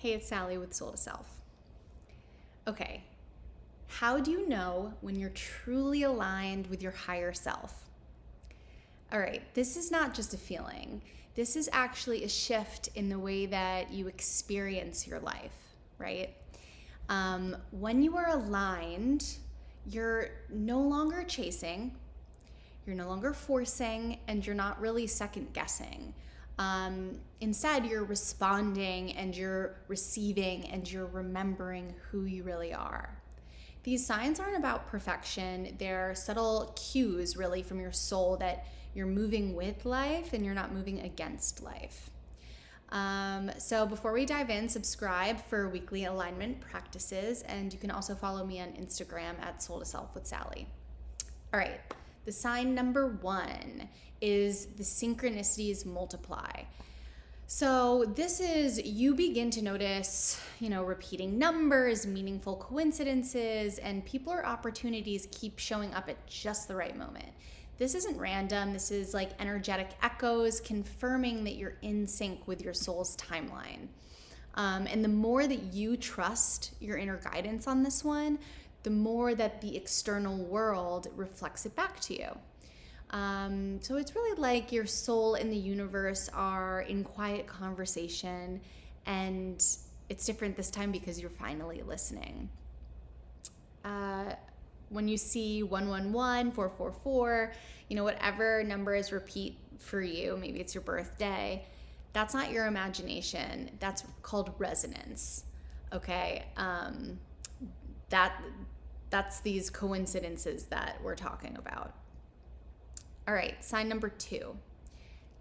Hey, it's Sally with Soul to Self. Okay, how do you know when you're truly aligned with your higher self? All right, this is not just a feeling. This is actually a shift in the way that you experience your life, right? When you are aligned, you're no longer chasing, you're no longer forcing, and you're not really second guessing. Instead, you're responding and you're receiving and you're remembering who you really are. These signs aren't about perfection. They're subtle cues, really, from your soul that you're moving with life and you're not moving against life. So before we dive in, subscribe for weekly alignment practices, and you can also follow me on Instagram at Soul to Self with Sally. All right, the sign number 1 is the synchronicities multiply. So this is you begin to notice, repeating numbers, meaningful coincidences, and people or opportunities keep showing up at just the right moment. This isn't random. This is like energetic echoes confirming that you're in sync with your soul's timeline. And the more that you trust your inner guidance on this one, the more that the external world reflects it back to you. So it's really like your soul and the universe are in quiet conversation, and it's different this time because you're finally listening. When you see 111, 444, whatever numbers repeat for you, maybe it's your birthday, that's not your imagination. That's called resonance. Okay. That's these coincidences that we're talking about. All right, sign number 2.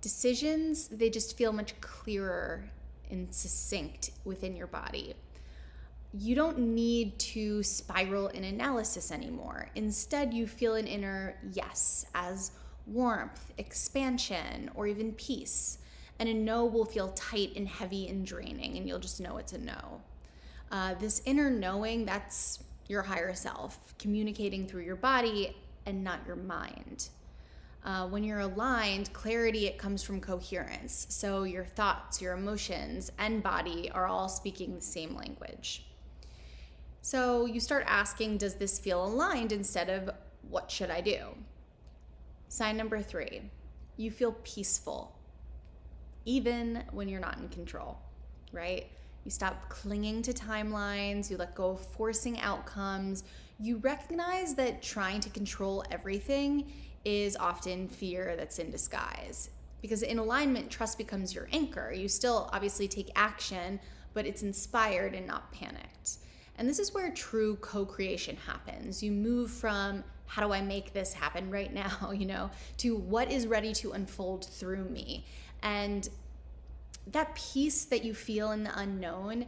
Decisions, they just feel much clearer and succinct within your body. You don't need to spiral in analysis anymore. Instead, you feel an inner yes as warmth, expansion, or even peace. And a no will feel tight and heavy and draining, and you'll just know it's a no. This inner knowing, that's your higher self, communicating through your body and not your mind. When you're aligned, clarity, it comes from coherence. So your thoughts, your emotions, and body are all speaking the same language. So you start asking, does this feel aligned, instead of what should I do? Sign number 3, you feel peaceful, even when you're not in control, right? You stop clinging to timelines, you let go of forcing outcomes. You recognize that trying to control everything is often fear that's in disguise. Because in alignment, trust becomes your anchor. You still obviously take action, but it's inspired and not panicked. And this is where true co-creation happens. You move from how do I make this happen right now, to what is ready to unfold through me. And that peace that you feel in the unknown,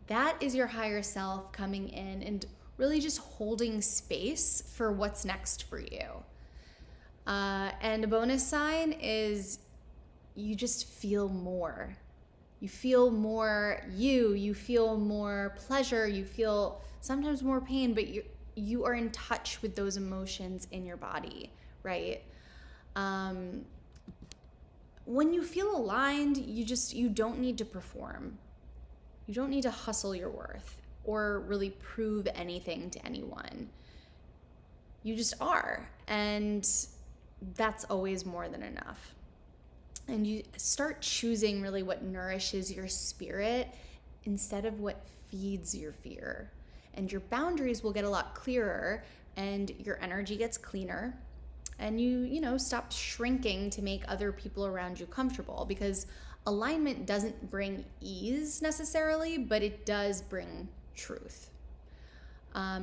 that is your higher self coming in and really just holding space for what's next for you. And a bonus sign is you just feel more. You feel more you feel more pleasure, you feel sometimes more pain, but you are in touch with those emotions in your body, right? When you feel aligned, you don't need to perform. You don't need to hustle your worth or really prove anything to anyone. You just are, and that's always more than enough. And you start choosing really what nourishes your spirit instead of what feeds your fear. And your boundaries will get a lot clearer, and your energy gets cleaner, and you stop shrinking to make other people around you comfortable, because alignment doesn't bring ease necessarily, but it does bring truth.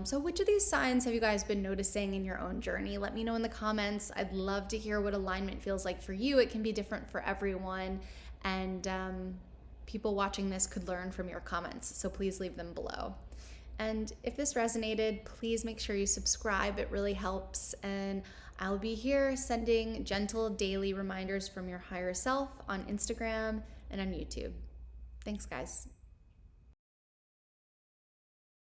So which of these signs have you guys been noticing in your own journey? Let me know in the comments. I'd love to hear what alignment feels like for you. It can be different for everyone, and people watching this could learn from your comments, so please leave them below. And if this resonated, please make sure you subscribe. It really helps, and I'll be here sending gentle daily reminders from your higher self on Instagram and on YouTube. Thanks, guys.